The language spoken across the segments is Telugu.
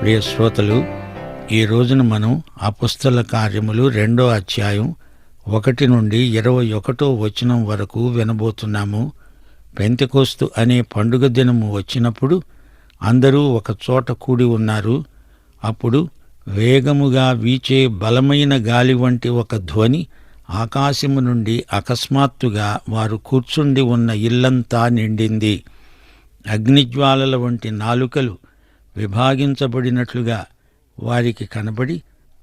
ప్రియ శ్రోతలు, ఈ రోజున మనం అపొస్తలుల కార్యములు 2వ అధ్యాయం 1 నుండి 21వ వచనం వరకు వినబోతున్నాము. పెంతెకొస్తు అనే పండుగ దినము వచ్చినప్పుడు అందరూ ఒక చోట కూడి ఉన్నారు. అప్పుడు వేగముగా వీచే బలమైన గాలి వంటి ఒక ధ్వని ఆకాశము నుండి అకస్మాత్తుగా వారు కూర్చుండి ఉన్న ఇల్లంతా నిండింది. అగ్నిజ్వాలల వంటి నాలుకలు విభాగించబడినట్లుగా వారికి కనబడి,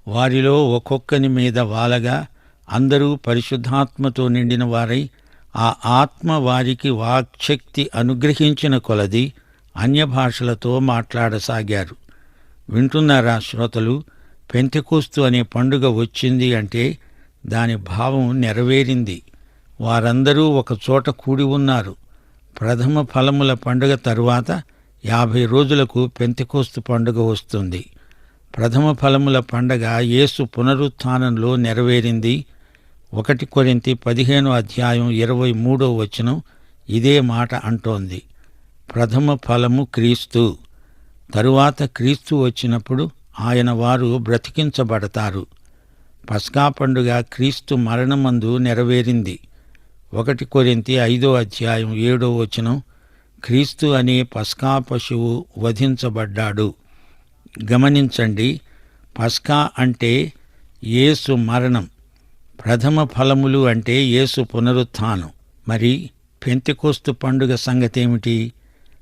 వారిలో ఒక్కొక్కని మీద వాలగా అందరూ పరిశుద్ధాత్మతో నిండిన వారై, ఆ ఆత్మ వారికి వాక్శక్తి అనుగ్రహించిన కొలది అన్యభాషలతో మాట్లాడసాగారు. వింటున్నారా శ్రోతలు? పెంతెకొస్తు అనే పండుగ వచ్చింది అంటే దాని భావం నెరవేరింది. వారందరూ ఒక చోట కూడి ఉన్నారు. ప్రథమ ఫలముల పండుగ తరువాత 50 రోజులకు పెంతెకొస్తు పండుగ వస్తుంది. ప్రథమ ఫలముల పండగ యేసు పునరుత్థానంలో నెరవేరింది. 1 కొరింథీ 15వ అధ్యాయం 23వ వచనం ఇదే మాట అంటోంది. ప్రథమ ఫలము క్రీస్తు. తరువాత క్రీస్తు వచ్చినప్పుడు ఆయన వారు బ్రతికించబడతారు. పస్కా పండుగ క్రీస్తు మరణమందు నెరవేరింది. 1 కొరింథీ 5వ అధ్యాయం 7వ వచనం క్రీస్తు అనే పస్కా పశువు వధించబడ్డాడు. గమనించండి, పస్కా అంటే యేసు మరణం, ప్రథమ ఫలములు అంటే యేసు పునరుత్థానం. మరి పెంతెకొస్తు పండుగ సంగతేమిటి?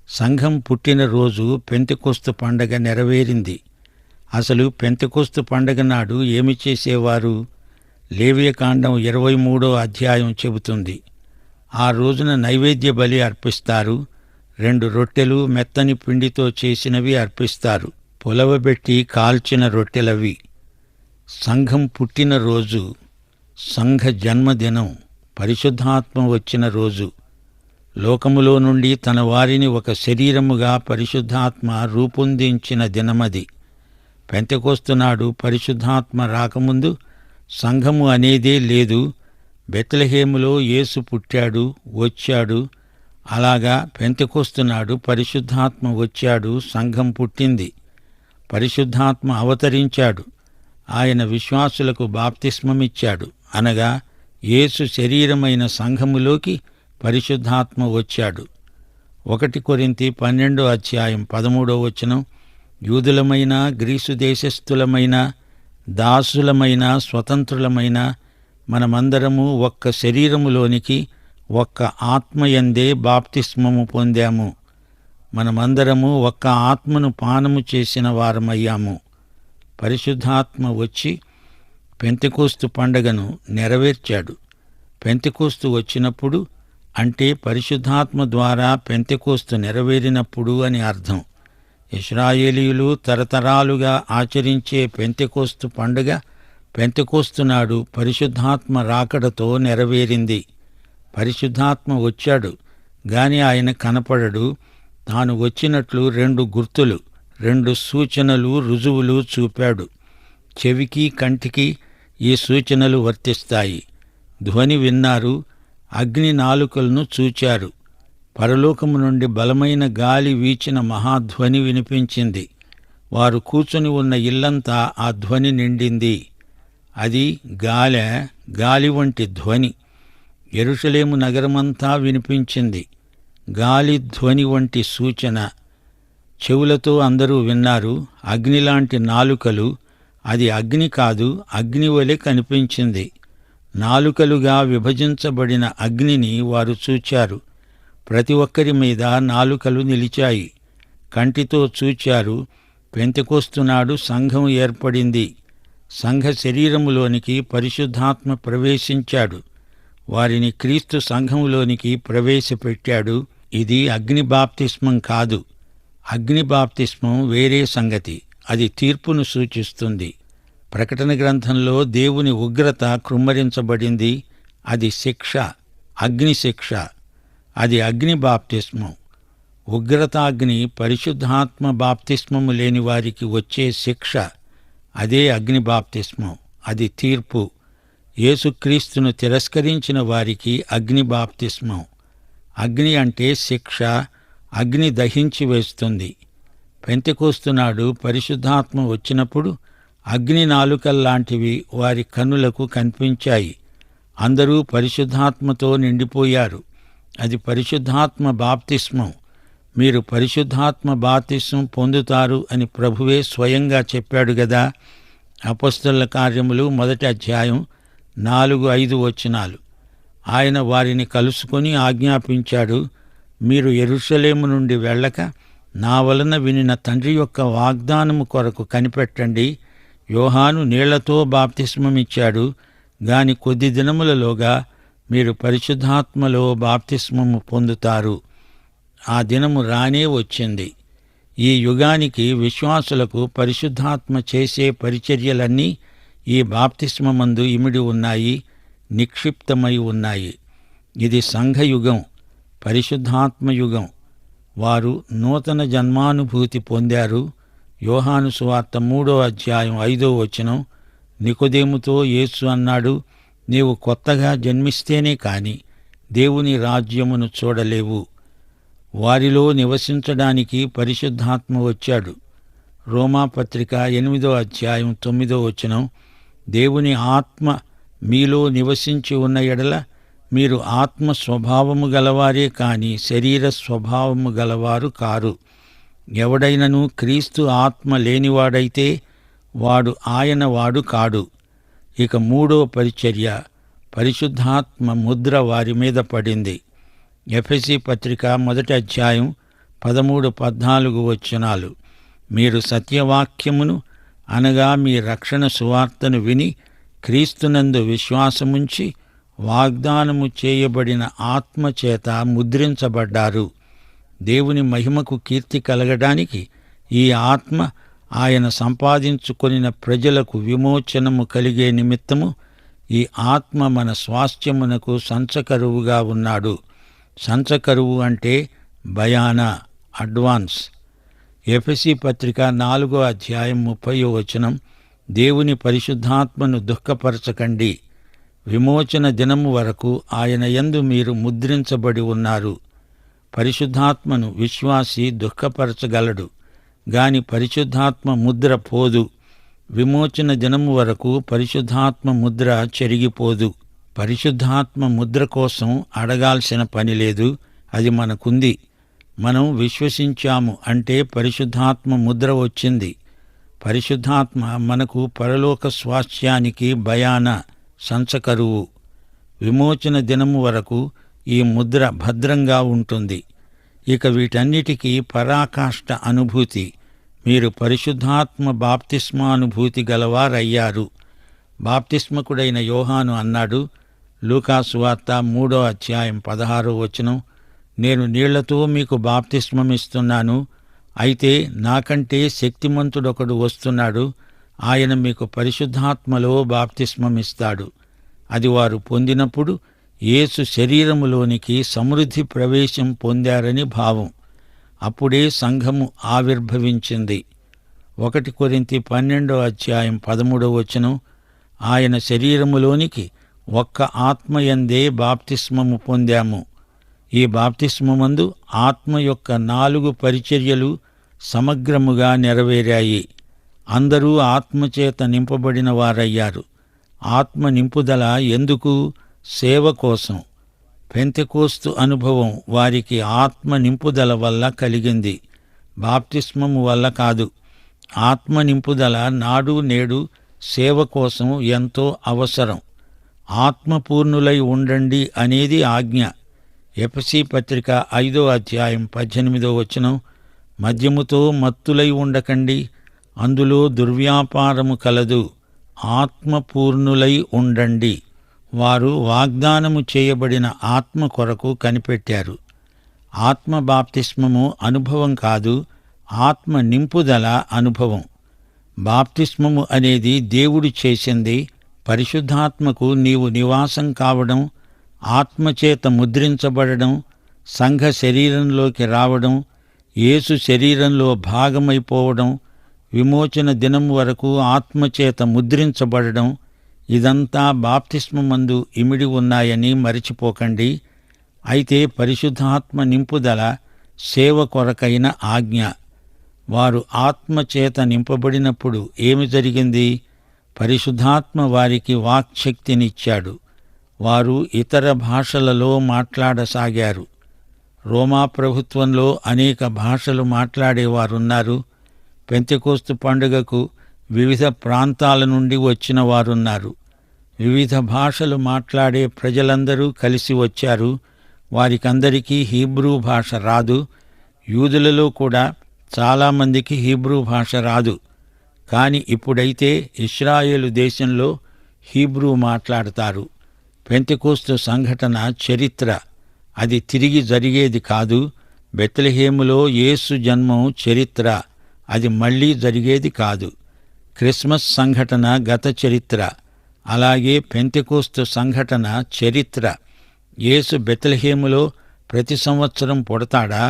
సంఘం పుట్టిన రోజు పెంతెకొస్తు పండగ నెరవేరింది. అసలు పెంతెకొస్తు పండగ నాడు ఏమి చేసేవారు? లేవియకాండం 23వ అధ్యాయం చెబుతుంది. ఆ రోజున నైవేద్య బలి అర్పిస్తారు. 2 రొట్టెలు మెత్తని పిండితో చేసినవి అర్పిస్తారు. పొలవబెట్టి కాల్చిన రొట్టెలవి. సంఘం పుట్టిన రోజు, సంఘ జన్మదినం, పరిశుద్ధాత్మ వచ్చిన రోజు. లోకములో నుండి తన వారిని ఒక శరీరముగా పరిశుద్ధాత్మ రూపొందించిన దినమది. పెంతెకొస్తు నాడు పరిశుద్ధాత్మ రాకముందు సంఘము అనేదే లేదు. బెత్లెహేములో యేసు పుట్టాడు, వచ్చాడు. అలాగా పెంతెకొస్తు నాడు పరిశుద్ధాత్మ వచ్చాడు, సంఘం పుట్టింది. పరిశుద్ధాత్మ అవతరించాడు. ఆయన విశ్వాసులకు బాప్తిస్మమిచ్చాడు. అనగా యేసు శరీరమైన సంఘములోకి పరిశుద్ధాత్మ వచ్చాడు. 1 కొరింథీ 12వ అధ్యాయం 13వ వచనం యూదులమైన, గ్రీసు దేశస్థులమైన, దాసులమైన, స్వతంత్రులమైన మనమందరము ఒక్క శరీరములోనికి ఒక్క ఆత్మయందే బాప్తిస్మము పొందాము. మనమందరము ఒక్క ఆత్మను పానము చేసిన వారమయ్యాము. పరిశుద్ధాత్మ వచ్చి పెంతెకొస్తు పండగను నెరవేర్చాడు. పెంతెకొస్తు వచ్చినప్పుడు అంటే పరిశుద్ధాత్మ ద్వారా పెంతెకొస్తు నెరవేరినప్పుడు అని అర్థం. ఇశ్రాయేలీయులు తరతరాలుగా ఆచరించే పెంతెకొస్తు పండుగ పెంతెకొస్తు నాడు పరిశుద్ధాత్మ రాకడతో నెరవేరింది. పరిశుద్ధాత్మ వచ్చాడు గాని ఆయన కనపడడు. తాను వచ్చినట్లు 2 గుర్తులు, 2 సూచనలు, రుజువులు చూపాడు. చెవికి, కంటికి ఈ సూచనలు వర్తిస్తాయి. ధ్వని విన్నారు, అగ్ని నాలుకలను చూచారు. పరలోకము నుండి బలమైన గాలి వీచిన మహాధ్వని వినిపించింది. వారు కూర్చుని ఉన్న ఇల్లంతా ఆ ధ్వని నిండింది. అది గాలి వంటి ధ్వని యెరూషలేము నగరమంతా వినిపించింది. గాలి ధ్వని వంటి సూచన. చెవులతో అందరూ విన్నారు. అగ్నిలాంటి నాలుకలు. అది అగ్ని కాదు, అగ్ని వలె కనిపించింది. నాలుకలుగా విభజించబడిన అగ్నిని వారు చూచారు. ప్రతి ఒక్కరి మీద నాలుకలు నిలిచాయి. కంటితో చూచారు. పెంతెకొస్తు నాడు సంఘం ఏర్పడింది. సంఘ శరీరములోనికి పరిశుద్ధాత్మ ప్రవేశించాడు. వారిని క్రీస్తు సంఘములోనికి ప్రవేశపెట్టాడు. ఇది అగ్ని బాప్తిస్మం కాదు. అగ్ని బాప్తిస్మం వేరే సంగతి. అది తీర్పును సూచిస్తుంది. ప్రకటన గ్రంథంలో దేవుని ఉగ్రత కృమ్మరించబడింది. అది శిక్ష, అగ్ని శిక్ష. అది అగ్ని బాప్తిస్మం. ఉగ్రతాగ్ని పరిశుద్ధాత్మ బాప్తిస్మము లేని వారికి వచ్చే శిక్ష. అదే అగ్ని బాప్తిస్మం. అది తీర్పు. యేసుక్రీస్తును తిరస్కరించిన వారికి అగ్ని బాప్తిస్మం. అగ్ని అంటే శిక్ష. అగ్ని దహించి వేస్తుంది. పెంతెకోస్తు నాడు పరిశుద్ధాత్మ వచ్చినప్పుడు అగ్ని నాలుకల్లాంటివి వారి కన్నులకు కనిపించాయి. అందరూ పరిశుద్ధాత్మతో నిండిపోయారు. అది పరిశుద్ధాత్మ బాప్తిస్మం. మీరు పరిశుద్ధాత్మ బాప్తిస్మం పొందుతారు అని ప్రభువే స్వయంగా చెప్పాడు గదా. అపొస్తలుల కార్యములు 1వ అధ్యాయం 4-5 వచనాలు. ఆయన వారిని కలుసుకొని ఆజ్ఞాపించాడు, మీరు యెరూషలేము నుండి వెళ్ళక నా వలన వినిన తండ్రి యొక్క వాగ్దానము కొరకు కనిపెట్టండి. యోహాను నీళ్లతో బాప్తిస్మమిచ్చాడు గాని కొద్ది దినములలోగా మీరు పరిశుద్ధాత్మలో బాప్తిస్మము పొందుతారు. ఆ దినము రానే వచ్చింది. ఈ యుగానికి విశ్వాసులకు పరిశుద్ధాత్మ చేసే పరిచర్యలన్నీ ఈ బాప్తిస్మమందు ఇమిడి ఉన్నాయి, నిక్షిప్తమై ఉన్నాయి. ఇది సంఘయుగం, పరిశుద్ధాత్మయుగం. వారు నూతన జన్మానుభూతి పొందారు. యోహాను సువార్త 3వ అధ్యాయం 5వ వచనం. నికోదేముతో యేసు అన్నాడు, నీవు కొత్తగా జన్మిస్తేనే కాని దేవుని రాజ్యమును చూడలేవు. వారిలో నివసించడానికి పరిశుద్ధాత్మ వచ్చాడు. రోమాపత్రిక 8వ అధ్యాయం 9వ వచనం. దేవుని ఆత్మ మీలో నివసించి ఉన్న ఎడల మీరు ఆత్మ స్వభావము గలవారే కాని శరీర స్వభావము గలవారు కారు. ఎవడైనను క్రీస్తు ఆత్మ లేనివాడైతే వాడు ఆయన వాడు కాడు. ఇక 3వ పరిచర్య, పరిశుద్ధాత్మ ముద్ర వారి మీద పడింది. ఎఫెసీ పత్రిక 1వ అధ్యాయం 13-14 వచనాలు. మీరు సత్యవాక్యమును అనగా మీ రక్షణ సువార్తను విని క్రీస్తునందు విశ్వాసముంచి వాగ్దానము చేయబడిన ఆత్మచేత ముద్రించబడ్డారు. దేవుని మహిమకు కీర్తి కలగడానికి ఈ ఆత్మ ఆయన సంపాదించుకొనిన ప్రజలకు విమోచనము కలిగే నిమిత్తము ఈ ఆత్మ మన స్వాస్థ్యమునకు సంచకరువుగా ఉన్నాడు. సంచకరువు అంటే బయానా, అడ్వాన్స్. ఎఫెసీ పత్రిక 4వ అధ్యాయం 30వ వచనం. దేవుని పరిశుద్ధాత్మను దుఃఖపరచకండి. విమోచన దినము వరకు ఆయన యందు మీరు ముద్రించబడి ఉన్నారు. పరిశుద్ధాత్మను విశ్వాసి దుఃఖపరచగలడు గాని పరిశుద్ధాత్మ ముద్ర పోదు. విమోచన దినము వరకు పరిశుద్ధాత్మ ముద్ర చెరిగిపోదు. పరిశుద్ధాత్మ ముద్ర కోసం అడగాల్సిన పని లేదు, అది మనకుంది. మనం విశ్వసించాము అంటే పరిశుద్ధాత్మ ముద్ర వచ్చింది. పరిశుద్ధాత్మ మనకు పరలోక స్వాస్థ్యానికి బయానా, సంచకరువు. విమోచన దినము వరకు ఈ ముద్ర భద్రంగా ఉంటుంది. ఇక వీటన్నిటికీ పరాకాష్ఠ అనుభూతి. మీరు పరిశుద్ధాత్మ బాప్తిస్మానుభూతి గలవారయ్యారు. బాప్తిస్మకుడైన యోహాను అన్నాడు, లూకాసు వార్త 3వ అధ్యాయం 16వ వచనం, నేను నీళ్లతో మీకు బాప్తిస్మమిస్తున్నాను, అయితే నాకంటే శక్తిమంతుడొకడు వస్తున్నాడు, ఆయన మీకు పరిశుద్ధాత్మలో బాప్తిస్మమిస్తాడు. అది వారు పొందినప్పుడు యేసు శరీరములోనికి సమృద్ధి ప్రవేశం పొందారని భావం. అప్పుడే సంఘము ఆవిర్భవించింది. 1 కొరింథీ 12వ అధ్యాయం 13వ వచనం, ఆయన శరీరములోనికి ఒక్క ఆత్మయందే బాప్తిస్మము పొందాము. ఈ బాప్తిస్మమందు ఆత్మ యొక్క 4 పరిచర్యలు సమగ్రముగా నెరవేరాయి. అందరూ ఆత్మచేత నింపబడిన వారయ్యారు. ఆత్మ నింపుదల ఎందుకు? సేవ కోసం. పెంతెకోస్తు అనుభవం వారికి ఆత్మ నింపుదల వల్ల కలిగింది, బాప్తిస్మము వల్ల కాదు. ఆత్మ నింపుదల నాడు నేడు సేవ కోసం ఎంతో అవసరం. ఆత్మపూర్ణులై ఉండండి అనేది ఆజ్ఞ. ఎఫెసీ పత్రిక 5వ అధ్యాయం 18వ వచనం, మద్యముతో మత్తులై ఉండకండి, అందులో దుర్వ్యాపారము కలదు, ఆత్మపూర్ణులై ఉండండి. వారు వాగ్దానము చేయబడిన ఆత్మ కొరకు కనిపెట్టారు. ఆత్మ బాప్తిస్మము అనుభవం కాదు, ఆత్మ నింపుదల అనుభవం. బాప్తిస్మము అనేది దేవుడు చేసింది. పరిశుద్ధాత్మకు నీవు నివాసం కావడం, ఆత్మచేత ముద్రించబడడం, సంఘ శరీరంలోకి రావడం, యేసు శరీరంలో భాగమైపోవడం, విమోచన దినం వరకు ఆత్మచేత ముద్రించబడడం, ఇదంతా బాప్తిస్మమందు ఇమిడి ఉన్నాయని మరిచిపోకండి. అయితే పరిశుద్ధాత్మ నింపుదల సేవ కొరకైన ఆజ్ఞ. వారు ఆత్మచేత నింపబడినప్పుడు ఏమి జరిగింది? పరిశుద్ధాత్మ వారికి వాక్శక్తినిచ్చాడు. వారు ఇతర భాషలలో మాట్లాడసాగారు. రోమా ప్రభుత్వంలో అనేక భాషలు మాట్లాడేవారున్నారు. పెంతెకోస్తు పండుగకు వివిధ ప్రాంతాల నుండి వచ్చిన వారున్నారు. వివిధ భాషలు మాట్లాడే ప్రజలందరూ కలిసి వచ్చారు. వారికందరికీ హీబ్రూ భాష రాదు. యూదులలో కూడా చాలామందికి హీబ్రూ భాష రాదు. కాని ఇప్పుడైతే ఇశ్రాయేలు దేశంలో హీబ్రూ మాట్లాడతారు. పెంతెకోస్తు సంఘటన చరిత్ర. అది తిరిగి జరిగేది కాదు. బెత్లెహేములో యేసు జన్మం చరిత్ర. అది మళ్లీ జరిగేది కాదు. క్రిస్మస్ సంఘటన గత చరిత్ర. అలాగే పెంతెకోస్తు సంఘటన చరిత్ర. యేసు బెత్లెహేములో ప్రతి సంవత్సరం పుడతాడా?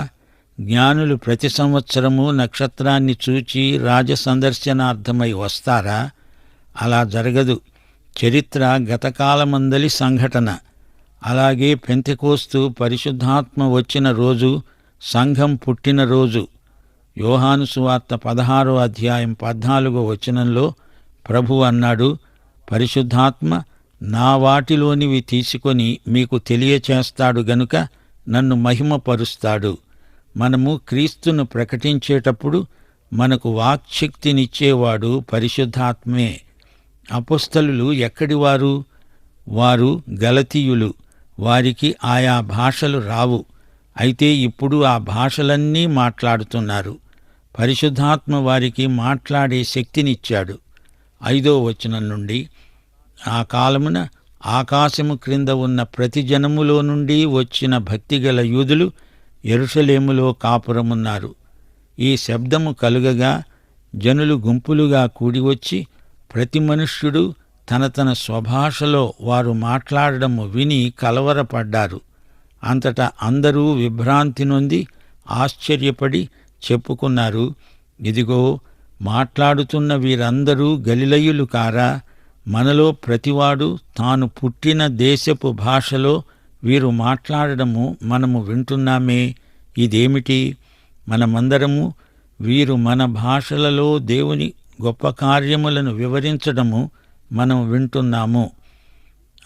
జ్ఞానులు ప్రతి సంవత్సరము నక్షత్రాన్ని చూచి రాజసందర్శనార్థమై వస్తారా? అలా జరగదు. చరిత్ర గతకాలమందలి సంఘటన. అలాగే పెంతెకోస్తు పరిశుద్ధాత్మ వచ్చిన రోజు, సంఘం పుట్టిన రోజు. యోహాను సువార్త 16వ అధ్యాయం 14వ వచనంలో ప్రభువు అన్నాడు, పరిశుద్ధాత్మ నా వాటిలోనివి తీసుకొని మీకు తెలియచేస్తాడు గనుక నన్ను మహిమపరుస్తాడు. మనము క్రీస్తును ప్రకటించేటప్పుడు మనకు వాక్శక్తినిచ్చేవాడు పరిశుద్ధాత్మే. అపొస్తలులు ఎక్కడివారు? వారు గలతీయులు. వారికి ఆయా భాషలు రావు. అయితే ఇప్పుడు ఆ భాషలన్నీ మాట్లాడుతున్నారు. పరిశుద్ధాత్మ వారికి మాట్లాడే శక్తినిచ్చాడు. 5వ వచనం నుండి, ఆ కాలమున ఆకాశము క్రింద ఉన్న ప్రతి జనములో నుండి వచ్చిన భక్తిగల యూదులు యెరూషలేములో కాపురమున్నారు. ఈ శబ్దము కలుగగా జనులు గుంపులుగా కూడివచ్చి ప్రతి మనుష్యుడు తన తన స్వభాషలో వారు మాట్లాడడము విని కలవరపడ్డారు. అంతటా అందరూ విభ్రాంతి నొంది ఆశ్చర్యపడి చెప్పుకున్నారు, ఇదిగో మాట్లాడుతున్న వీరందరూ గలిలయులు కారా? మనలో ప్రతివాడు తాను పుట్టిన దేశపు భాషలో వీరు మాట్లాడడము మనము వింటున్నామే. ఇదేమిటి? మనమందరము వీరు మన భాషలలో దేవుని గొప్ప కార్యములను వివరించడము మనం వింటున్నాము.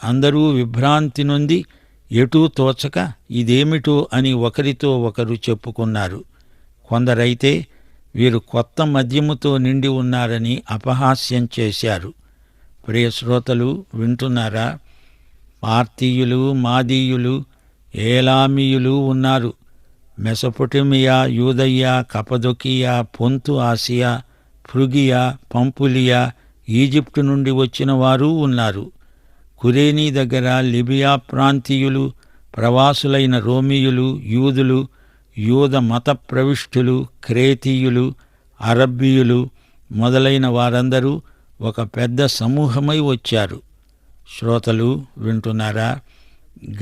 అందరూ విభ్రాంతి నొంది ఎటూ తోచక ఇదేమిటో అని ఒకరితో ఒకరు చెప్పుకున్నారు. కొందరైతే వీరు కొత్త మద్యముతో నిండి ఉన్నారని అపహాస్యం చేశారు. ప్రియ శ్రోతలు, వింటున్నారా? పార్తీయులు, మాదీయులు, ఏలామీయులు ఉన్నారు. మెసొపొటేమియా, యూదయ్య, కపదొకియా, పొంతు ఆసియా, ఫ్రుగియా, పంపులియా, ఈజిప్టు నుండి వచ్చిన వారు ఉన్నారు. కురేనీ దగ్గర లిబియా ప్రాంతీయులు, ప్రవాసులైన రోమీయులు, యూదులు, యూద మత ప్రవిష్ఠులు, క్రేతీయులు, అరబ్బీయులు మొదలైన వారందరూ ఒక పెద్ద సమూహమై వచ్చారు. శ్రోతలు, వింటున్నారా?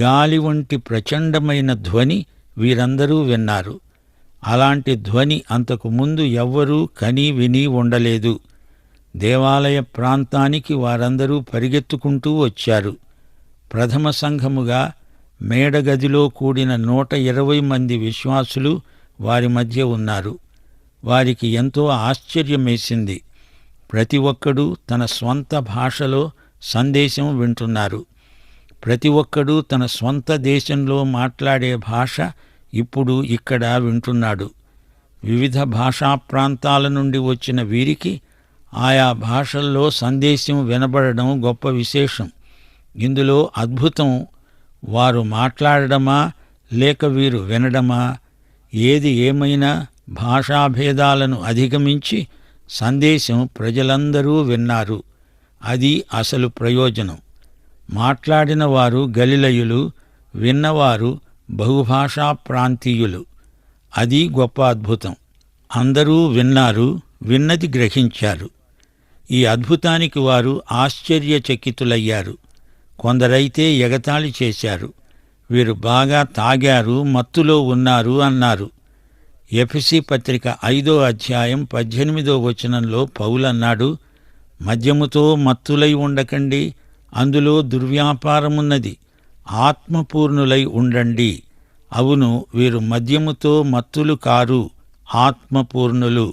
గాలి వంటి ప్రచండమైన ధ్వని వీరందరూ విన్నారు. అలాంటి ధ్వని అంతకు ముందు ఎవ్వరూ కనీ విని ఉండలేదు. దేవాలయ ప్రాంతానికి వారందరూ పరిగెత్తుకుంటూ వచ్చారు. ప్రథమ సంఘముగా మేడగదిలో కూడిన 120 మంది విశ్వాసులు వారి మధ్య ఉన్నారు. వారికి ఎంతో ఆశ్చర్యమేసింది. ప్రతి ఒక్కడూ తన స్వంత భాషలో సందేశం వింటున్నారు. ప్రతి ఒక్కడూ తన స్వంత దేశంలో మాట్లాడే భాష ఇప్పుడు ఇక్కడ వింటున్నాడు. వివిధ భాషా ప్రాంతాల నుండి వచ్చిన వీరికి ఆయా భాషల్లో సందేశం వినబడడం గొప్ప విశేషం. ఇందులో అద్భుతం వారు మాట్లాడడమా లేక వీరు వినడమా? ఏది ఏమైనా భాషాభేదాలను అధిగమించి సందేశం ప్రజలందరూ విన్నారు. అది అసలు ప్రయోజనం. మాట్లాడిన వారు గలిలయులు, విన్నవారు బహుభాషా ప్రాంతీయులు. అది గొప్ప అద్భుతం. అందరూ విన్నారు, విన్నది గ్రహించారు. ఈ అద్భుతానికి వారు ఆశ్చర్యచకితులయ్యారు. కొందరైతే ఎగతాళి చేశారు. వీరు బాగా తాగారు, మత్తులో ఉన్నారు అన్నారు. ఎఫెసీ పత్రిక 5వ అధ్యాయం 18వ వచనంలో పౌలన్నాడు, మద్యముతో మత్తులై ఉండకండి, అందులో దుర్వ్యాపారమున్నది, ఆత్మపూర్ణులై ఉండండి. అవును, వీరు మద్యముతో మత్తులు కారు, ఆత్మపూర్ణులు.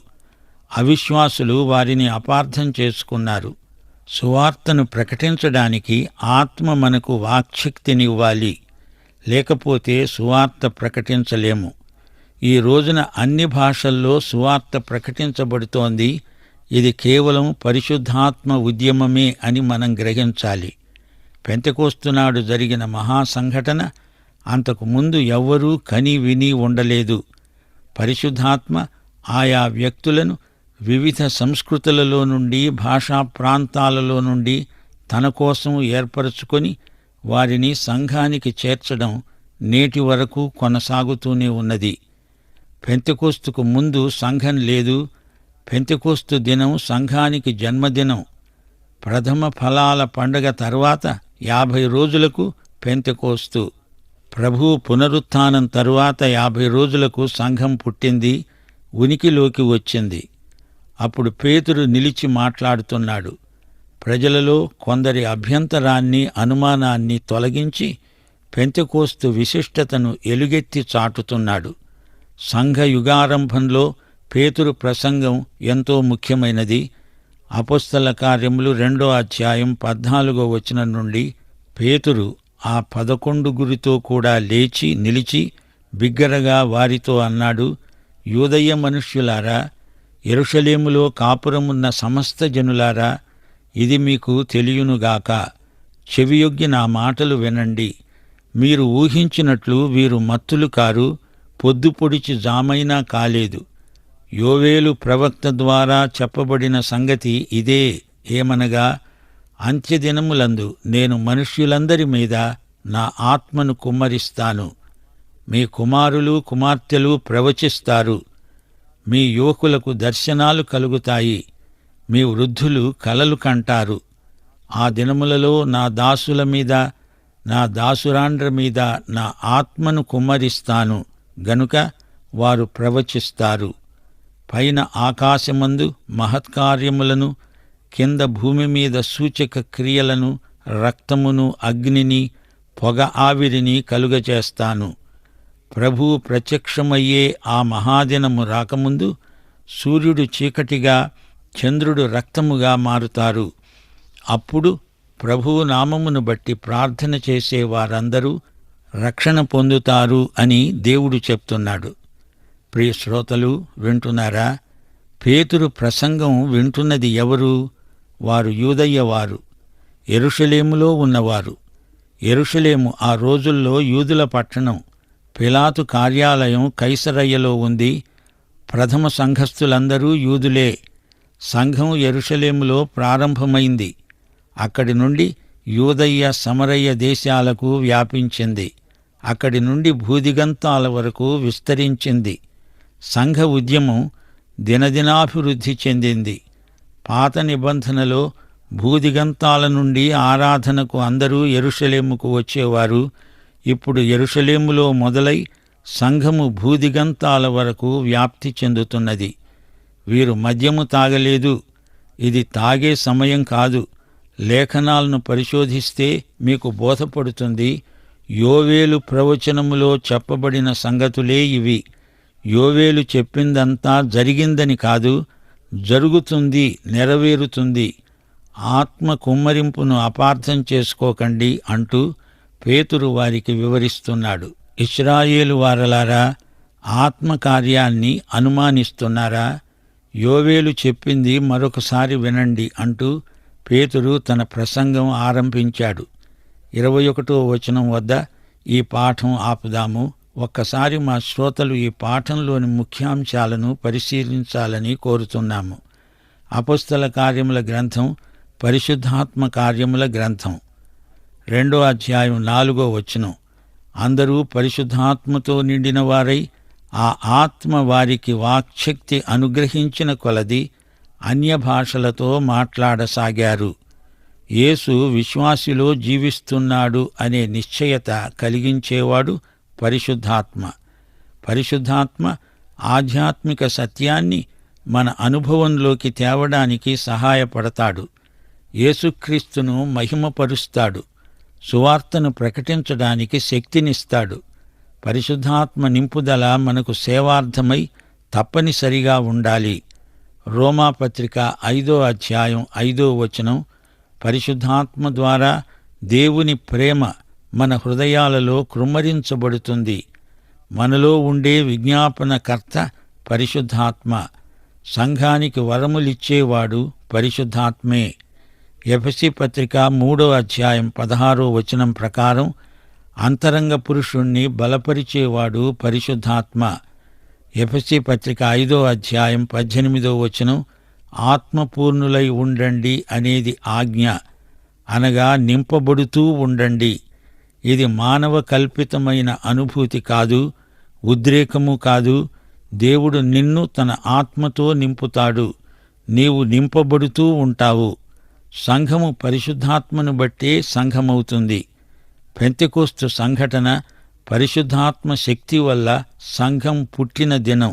అవిశ్వాసులు వారిని అపార్థం చేసుకున్నారు. సువార్తను ప్రకటించడానికి ఆత్మ మనకు వాక్శక్తినివ్వాలి, లేకపోతే సువార్త ప్రకటించలేము. ఈ రోజున అన్ని భాషల్లో సువార్త ప్రకటించబడుతోంది. ఇది కేవలం పరిశుద్ధాత్మ ఉద్యమమే అని మనం గ్రహించాలి. పెంతెకోస్తు నాడు జరిగిన మహాసంఘటన అంతకు ముందు ఎవ్వరూ కని విని ఉండలేదు. పరిశుద్ధాత్మ ఆయా వ్యక్తులను వివిధ సంస్కృతులలో నుండి, భాషా ప్రాంతాలలో నుండి తన కోసం ఏర్పరచుకొని వారిని సంఘానికి చేర్చడం నేటి వరకు కొనసాగుతూనే ఉన్నది. పెంతెకోస్తుకు ముందు సంఘం లేదు. పెంతెకోస్తు దినం సంఘానికి జన్మదినం. ప్రథమ ఫలాల పండగ తర్వాత 50 రోజులకు పెంతెకోస్తు. ప్రభువు పునరుత్థానం తరువాత 50 రోజులకు సంఘం పుట్టింది, ఉనికిలోకి వచ్చింది. అప్పుడు పేతురు నిలిచి మాట్లాడుతున్నాడు. ప్రజలలో కొందరి అభ్యంతరాన్ని, అనుమానాన్ని తొలగించి పెంతెకోస్తు విశిష్టతను ఎలుగెత్తి చాటుతున్నాడు. సంఘ యుగారంభంలో పేతురు ప్రసంగం ఎంతో ముఖ్యమైనది. అపొస్తల కార్యములు 2వ అధ్యాయం 14వ వచనం నుండి పేతురు ఆ 11 కూడా లేచి నిలిచి బిగ్గరగా వారితో అన్నాడు, యూదయ మనుష్యులారా, యెరూషలేములో కాపురమున్న సమస్త జనులారా, ఇది మీకు తెలియునుగాక. చెవియొగ్గి నా మాటలు వినండి. మీరు ఊహించినట్లు వీరు మత్తులు కారు, పొద్దు పొడిచి జామైనా కాలేదు. యోవేలు ప్రవక్త ద్వారా చెప్పబడిన సంగతి ఇదే. ఏమనగా, అంత్యదినములందు నేను మనుష్యులందరి మీద నా ఆత్మను కుమ్మరిస్తాను. మీ కుమారులు కుమార్తెలు ప్రవచిస్తారు. మీ యువకులకు దర్శనాలు కలుగుతాయి. మీ వృద్ధులు కలలు కంటారు. ఆ దినములలో నా దాసుల మీద, నా దాసురాండ్ర మీద నా ఆత్మను కుమ్మరిస్తాను గనుక వారు ప్రవచిస్తారు. పైన ఆకాశమందు మహత్కార్యములను, కింద భూమి మీద సూచక క్రియలను, రక్తమును, అగ్నిని, పొగ ఆవిరిని కలుగజేస్తాను. ప్రభువు ప్రత్యక్షమయ్యే ఆ మహాదినము రాకముందు సూర్యుడు చీకటిగా, చంద్రుడు రక్తముగా మారుతారు. అప్పుడు ప్రభువు నామమును బట్టి ప్రార్థన చేసే వారందరూ రక్షణ పొందుతారు అని దేవుడు చెప్తున్నాడు. ప్రియ శ్రోతలు, వింటున్నారా? పేతురు ప్రసంగం వింటున్నది ఎవరు? వారు యూదయ్యవారు, యెరూషలేములో ఉన్నవారు. యెరూషలేము ఆ రోజుల్లో యూదుల పట్టణం. పిలాతు కార్యాలయం కైసరయ్యలో ఉంది. ప్రథమ సంఘస్థులందరూ యూదులే. సంఘం యెరూషలేములో ప్రారంభమైంది. అక్కడి నుండి యూదయ్య, సమరయ్య దేశాలకు వ్యాపించింది. అక్కడి నుండి భూదిగంతాల వరకు విస్తరించింది. సంఘ ఉద్యమం దినదినాభివృద్ధి చెందింది. పాత నిబంధనలో భూదిగంతాల నుండి ఆరాధనకు అందరూ యెరూషలేముకు వచ్చేవారు. ఇప్పుడు యెరూషలేములో మొదలై సంఘము భూదిగంతాల వరకు వ్యాప్తి చెందుతున్నది. వీరు మద్యము తాగలేదు. ఇది తాగే సమయం కాదు. లేఖనాలను పరిశోధిస్తే మీకు బోధపడుతుంది. యోవేలు ప్రవచనములో చెప్పబడిన సంగతులే ఇవి. యోవేలు చెప్పిందంతా జరిగిందని కాదు, జరుగుతుంది, నెరవేరుతుంది. ఆత్మ కుమ్మరింపును అపార్థం చేసుకోకండి అంటూ పేతురు వారికి వివరిస్తున్నాడు. ఇశ్రాయేలు వారలారా, ఆత్మకార్యాన్ని అనుమానిస్తున్నారా? యోవేలు చెప్పింది మరొకసారి వినండి అంటూ పేతురు తన ప్రసంగం ఆరంభించాడు. 21వ వచనం వద్ద ఈ పాఠం ఆపుదాము. ఒక్కసారి మా శ్రోతలు ఈ పాఠంలోని ముఖ్యాంశాలను పరిశీలించాలని కోరుతున్నాము. అపొస్తల కార్యముల గ్రంథం పరిశుద్ధాత్మ కార్యముల గ్రంథం. 2వ అధ్యాయం 4వ వచనం. అందరూ పరిశుద్ధాత్మతో నిండిన వారై ఆ ఆత్మ వారికి వాక్శక్తి అనుగ్రహించిన కొలది అన్య భాషలతో మాట్లాడసాగారు. యేసు విశ్వాసిలో జీవిస్తున్నాడు అనే నిశ్చయత కలిగించేవాడు పరిశుద్ధాత్మ. పరిశుద్ధాత్మ ఆధ్యాత్మిక సత్యాన్ని మన అనుభవంలోకి తేవడానికి సహాయపడతాడు. యేసుక్రీస్తును మహిమపరుస్తాడు. సువార్తను ప్రకటించడానికి శక్తినిస్తాడు. పరిశుద్ధాత్మ నింపుదల మనకు సేవార్థమై తప్పనిసరిగా ఉండాలి. రోమాపత్రిక 5వ అధ్యాయం 5వ వచనం, పరిశుద్ధాత్మ ద్వారా దేవుని ప్రేమ మన హృదయాలలో కృమ్మరించబడుతుంది. మనలో ఉండే విజ్ఞాపనకర్త పరిశుద్ధాత్మ. సంఘానికి వరములిచ్చేవాడు పరిశుద్ధాత్మే. ఎఫెసీ పత్రిక 3వ అధ్యాయం 16వ వచనం ప్రకారం అంతరంగ పురుషుణ్ణి బలపరిచేవాడు పరిశుద్ధాత్మ. ఎఫెసీ పత్రిక 5వ అధ్యాయం 18వ వచనం, ఆత్మపూర్ణులై ఉండండి అనేది ఆజ్ఞ, అనగా నింపబడుతూ ఉండండి. ఇది మానవ కల్పితమైన అనుభూతి కాదు, ఉద్రేకము కాదు. దేవుడు నిన్ను తన ఆత్మతో నింపుతాడు. నీవు నింపబడుతూ ఉంటావు. సంఘము పరిశుద్ధాత్మను బట్టే సంఘమవుతుంది. పెంతెకోస్తు సంఘటన పరిశుద్ధాత్మ శక్తి వల్ల సంఘం పుట్టిన దినం.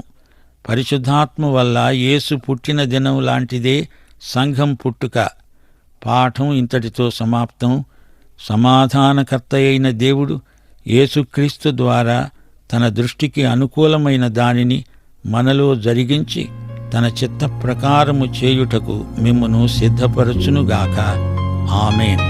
పరిశుద్ధాత్మ వల్ల యేసు పుట్టిన దినం లాంటిదే సంఘం పుట్టుక. పాఠం ఇంతటితో సమాప్తం. సమాధానకర్త అయిన దేవుడు యేసుక్రీస్తు ద్వారా తన దృష్టికి అనుకూలమైన దానిని మనలో జరిగించి తన చిత్త ప్రకారము చేయుటకు మిమ్మును సిద్ధపరచునుగాక. ఆమేన్.